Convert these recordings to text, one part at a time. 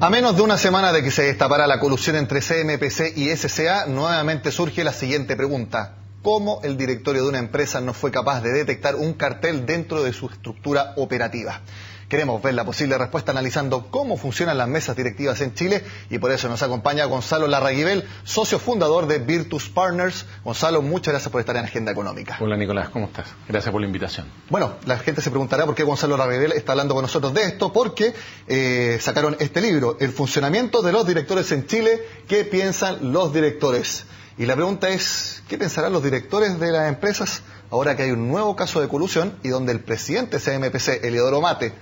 A menos de una semana de que se destapara la colusión entre CMPC y SCA, nuevamente surge la siguiente pregunta. ¿Cómo el directorio de una empresa no fue capaz de detectar un cartel dentro de su estructura operativa? Queremos ver la posible respuesta analizando cómo funcionan las mesas directivas en Chile y por eso nos acompaña Gonzalo Larraguibel, socio fundador de Virtus Partners. Gonzalo, muchas gracias por estar en Agenda Económica. Hola Nicolás, ¿cómo estás? Gracias por la invitación. Bueno, la gente se preguntará por qué Gonzalo Larraguibel está hablando con nosotros de esto, porque sacaron este libro, El funcionamiento de los directores en Chile, ¿qué piensan los directores? Y la pregunta es, ¿qué pensarán los directores de las empresas ahora que hay un nuevo caso de colusión y donde el presidente de CMPC, Eliodoro Mate,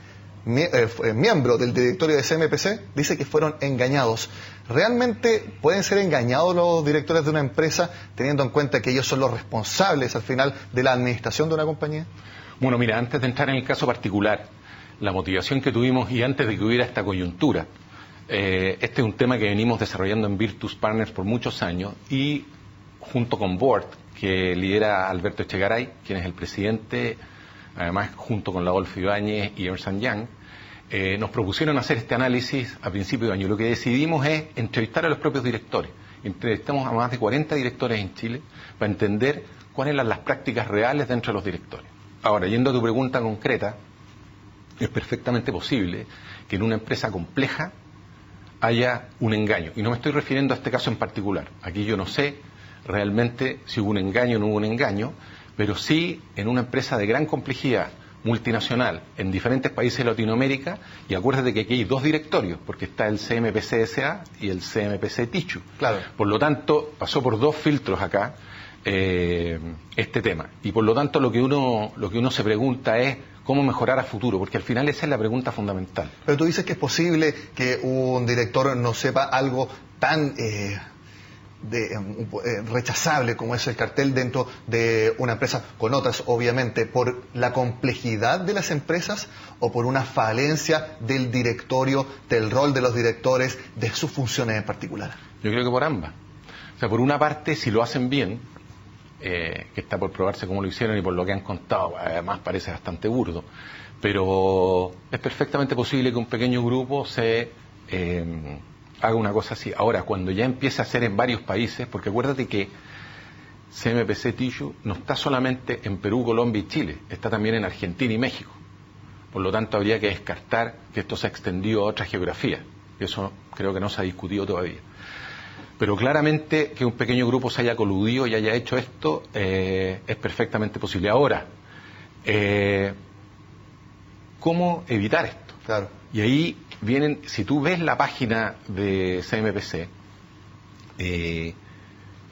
miembro del directorio de CMPC, dice que fueron engañados? ¿Realmente pueden ser engañados los directores de una empresa teniendo en cuenta que ellos son los responsables al final de la administración de una compañía? Bueno, mira, antes de entrar en el caso particular, la motivación que tuvimos y antes de que hubiera esta coyuntura, este es un tema que venimos desarrollando en Virtus Partners por muchos años y junto con Board, que lidera Alberto Echegaray, quien es el presidente, además junto con Adolfo Ibáñez y Ernst & Young, nos propusieron hacer este análisis a principio de año. Lo que decidimos es entrevistar a los propios directores. Entrevistamos a más de 40 directores en Chile para entender cuáles eran las prácticas reales dentro de los directorios. Ahora, yendo a tu pregunta concreta, es perfectamente posible que en una empresa compleja haya un engaño. Y no me estoy refiriendo a este caso en particular. Aquí yo no sé realmente si hubo un engaño o no hubo un engaño, pero sí en una empresa de gran complejidad, multinacional, en diferentes países de Latinoamérica, y acuérdate que aquí hay dos directorios, porque está el CMPC SA y el CMPC Tichu. Claro. Por lo tanto, pasó por dos filtros acá este tema. Y por lo tanto lo que uno se pregunta es cómo mejorar a futuro, porque al final esa es la pregunta fundamental. Pero tú dices que es posible que un director no sepa algo tan rechazable como es el cartel dentro de una empresa con otras, obviamente, por la complejidad de las empresas o por una falencia del directorio, del rol de los directores, de sus funciones en particular. Yo creo que por ambas. O sea, por una parte, si lo hacen bien, que está por probarse cómo lo hicieron y por lo que han contado, además parece bastante burdo, pero es perfectamente posible que un pequeño grupo se haga una cosa así. Ahora, cuando ya empiece a hacer en varios países, porque acuérdate que CMPC Tichu no está solamente en Perú, Colombia y Chile, está también en Argentina y México. Por lo tanto, habría que descartar que esto se ha extendido a otras geografías. Eso creo que no se ha discutido todavía. Pero claramente que un pequeño grupo se haya coludido y haya hecho esto es perfectamente posible. Ahora, ¿cómo evitar esto? Claro. Y ahí vienen, si tú ves la página de CMPC,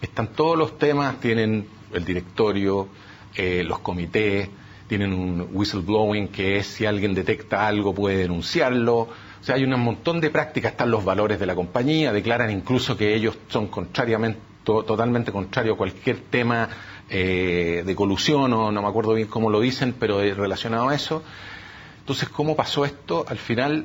están todos los temas, tienen el directorio, los comités, tienen un whistleblowing, que es si alguien detecta algo puede denunciarlo. O sea, hay un montón de prácticas, están los valores de la compañía, declaran incluso que ellos son totalmente contrarios a cualquier tema de colusión, o no me acuerdo bien cómo lo dicen, pero relacionado a eso. Entonces, ¿cómo pasó esto? Al final,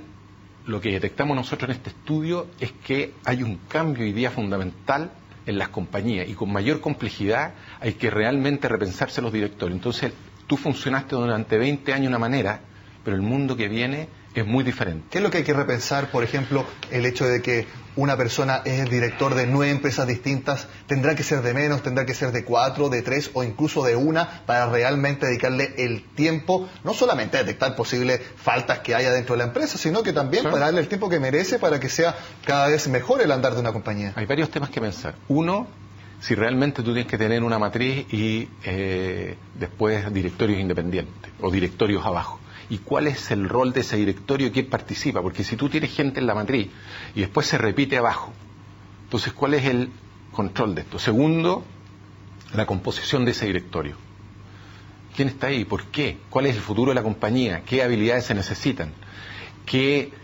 lo que detectamos nosotros en este estudio es que hay un cambio hoy día fundamental en las compañías y con mayor complejidad hay que realmente repensarse los directorios. Entonces, tú funcionaste durante 20 años de una manera, pero el mundo que viene es muy diferente. ¿Qué es lo que hay que repensar? Por ejemplo, el hecho de que una persona es el director de 9 empresas distintas, tendrá que ser de menos, tendrá que ser de 4, de 3 o incluso de una para realmente dedicarle el tiempo, no solamente a detectar posibles faltas que haya dentro de la empresa, sino que también para darle el tiempo que merece para que sea cada vez mejor el andar de una compañía. Hay varios temas que pensar. Uno, si realmente tú tienes que tener una matriz y después directorios independientes o directorios abajo. ¿Y cuál es el rol de ese directorio y quién participa? Porque si tú tienes gente en la matriz y después se repite abajo, entonces ¿cuál es el control de esto? Segundo, la composición de ese directorio. ¿Quién está ahí? ¿Por qué? ¿Cuál es el futuro de la compañía? ¿Qué habilidades se necesitan? ¿Qué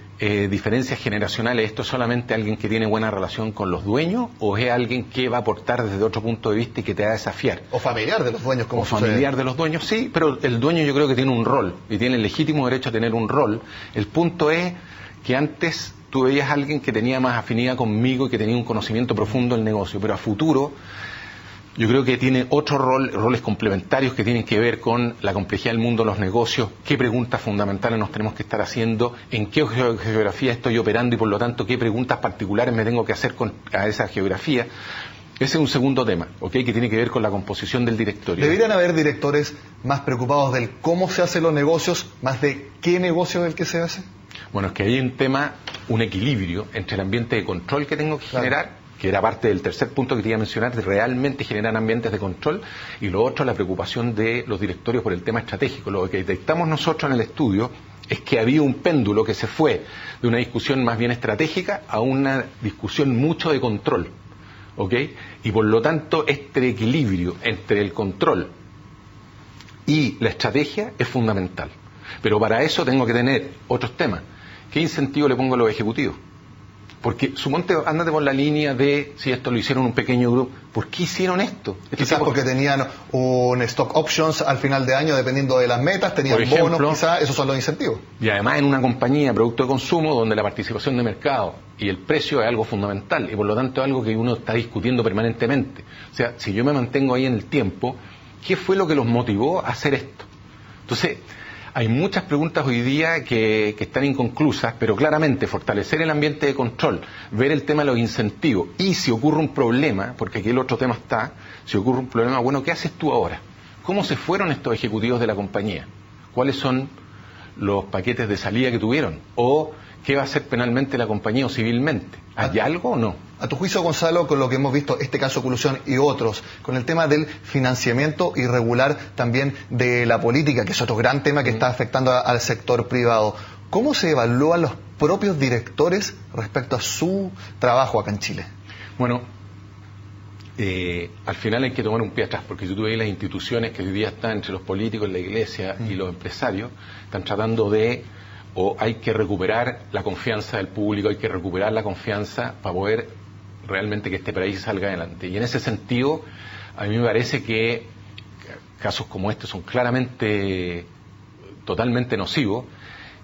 diferencias generacionales? ¿Esto es solamente alguien que tiene buena relación con los dueños o es alguien que va a aportar desde otro punto de vista y que te va a desafiar? O familiar de los dueños, como familiar de los dueños, sí, pero el dueño yo creo que tiene un rol y tiene el legítimo derecho a tener un rol. El punto es que antes tú veías a alguien que tenía más afinidad conmigo y que tenía un conocimiento profundo del negocio, pero a futuro Yo creo que tiene otros roles complementarios que tienen que ver con la complejidad del mundo de los negocios, qué preguntas fundamentales nos tenemos que estar haciendo, en qué geografía estoy operando y por lo tanto qué preguntas particulares me tengo que hacer a esa geografía. Ese es un segundo tema, ¿okay? Que tiene que ver con la composición del directorio. ¿Deberían haber directores más preocupados del cómo se hacen los negocios, más de qué negocio es el que se hace? Bueno, es que hay un tema, un equilibrio entre el ambiente de control que tengo que generar, que era parte del tercer punto que te iba a mencionar, de realmente generar ambientes de control, y lo otro, la preocupación de los directorios por el tema estratégico. Lo que detectamos nosotros en el estudio es que había un péndulo que se fue de una discusión más bien estratégica a una discusión mucho de control, ¿ok? Y por lo tanto, este equilibrio entre el control y la estrategia es fundamental. Pero para eso tengo que tener otros temas. ¿Qué incentivo le pongo a los ejecutivos? Porque suponte, ándate por la línea de si esto lo hicieron un pequeño grupo, ¿por qué hicieron esto? Quizás porque tenían un stock options al final de año dependiendo de las metas, tenían bonos, quizás esos son los incentivos. Y además en una compañía, producto de consumo, donde la participación de mercado y el precio es algo fundamental y por lo tanto es algo que uno está discutiendo permanentemente. O sea, si yo me mantengo ahí en el tiempo, ¿qué fue lo que los motivó a hacer esto? Entonces, hay muchas preguntas hoy día que están inconclusas, pero claramente fortalecer el ambiente de control, ver el tema de los incentivos y si ocurre un problema, porque aquí el otro tema está, si ocurre un problema, bueno, ¿qué haces tú ahora? ¿Cómo se fueron estos ejecutivos de la compañía? ¿Cuáles son los paquetes de salida que tuvieron? ¿O qué va a hacer penalmente la compañía o civilmente? ¿Hay algo o no? A tu juicio, Gonzalo, con lo que hemos visto, este caso Colusión y otros, con el tema del financiamiento irregular también de la política, que es otro gran tema que está afectando al sector privado, ¿cómo se evalúan los propios directores respecto a su trabajo acá en Chile? Bueno, al final hay que tomar un pie atrás, porque si tú ves las instituciones que hoy día están entre los políticos, la iglesia y los empresarios, están tratando de, o hay que recuperar la confianza del público, hay que recuperar la confianza para poder realmente que este país salga adelante. Y en ese sentido, a mí me parece que casos como este son claramente totalmente nocivos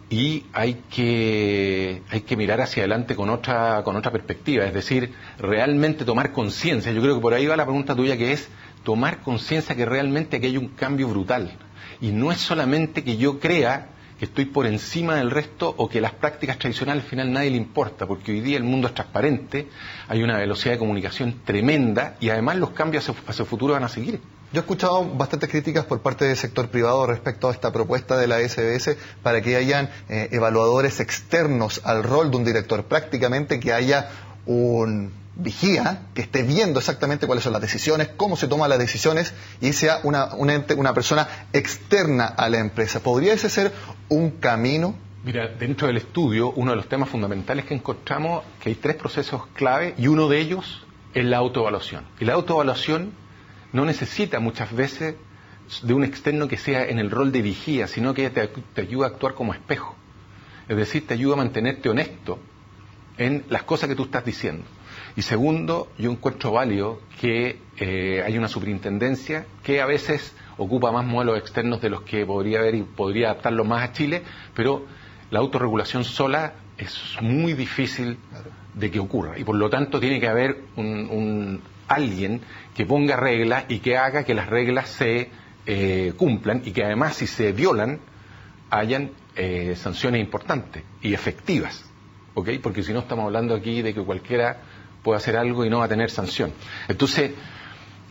y hay que mirar hacia adelante con otra perspectiva, es decir, realmente tomar conciencia. Yo creo que por ahí va la pregunta tuya, que es tomar conciencia que realmente aquí hay un cambio brutal. Y no es solamente que yo crea que estoy por encima del resto o que las prácticas tradicionales al final nadie le importa, porque hoy día el mundo es transparente, hay una velocidad de comunicación tremenda y además los cambios hacia el futuro van a seguir. Yo he escuchado bastantes críticas por parte del sector privado respecto a esta propuesta de la SBS para que hayan evaluadores externos al rol de un director, prácticamente que haya un vigía que esté viendo exactamente cuáles son las decisiones, cómo se toman las decisiones y sea una persona externa a la empresa. ¿Podría ese ser un camino? Mira, dentro del estudio, uno de los temas fundamentales que encontramos que hay 3 procesos clave y uno de ellos es la autoevaluación. Y la autoevaluación no necesita muchas veces de un externo que sea en el rol de vigía, sino que te ayuda a actuar como espejo. Es decir, te ayuda a mantenerte honesto en las cosas que tú estás diciendo. Y segundo, yo encuentro válido que hay una superintendencia que a veces ocupa más modelos externos de los que podría haber y podría adaptarlos más a Chile, pero la autorregulación sola es muy difícil de que ocurra. Y por lo tanto tiene que haber alguien que ponga reglas y que haga que las reglas se cumplan y que además si se violan hayan sanciones importantes y efectivas. ¿Ok? Porque si no estamos hablando aquí de que cualquiera puede hacer algo y no va a tener sanción. Entonces,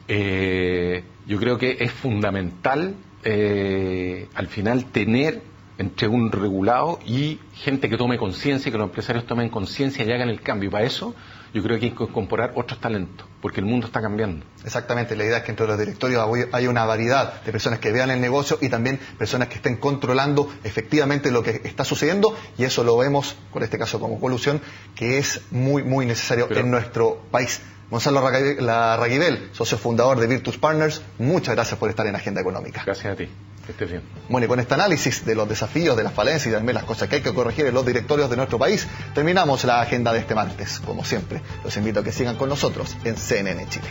yo creo que es fundamental al final tener entre un regulado y gente que tome conciencia, que los empresarios tomen conciencia y hagan el cambio. Y para eso yo creo que hay que incorporar otros talentos, porque el mundo está cambiando. Exactamente, la idea es que entre los directorios hay una variedad de personas que vean el negocio y también personas que estén controlando efectivamente lo que está sucediendo, y eso lo vemos con este caso como Colusión, que es muy, muy necesario en nuestro país. Gonzalo Larraguibel, socio fundador de Virtus Partners, muchas gracias por estar en Agenda Económica. Gracias a ti. Que estés bien. Bueno, y con este análisis de los desafíos, de las falencias y también las cosas que hay que corregir en los directorios de nuestro país, terminamos la agenda de este martes. Como siempre, los invito a que sigan con nosotros en CNN Chile.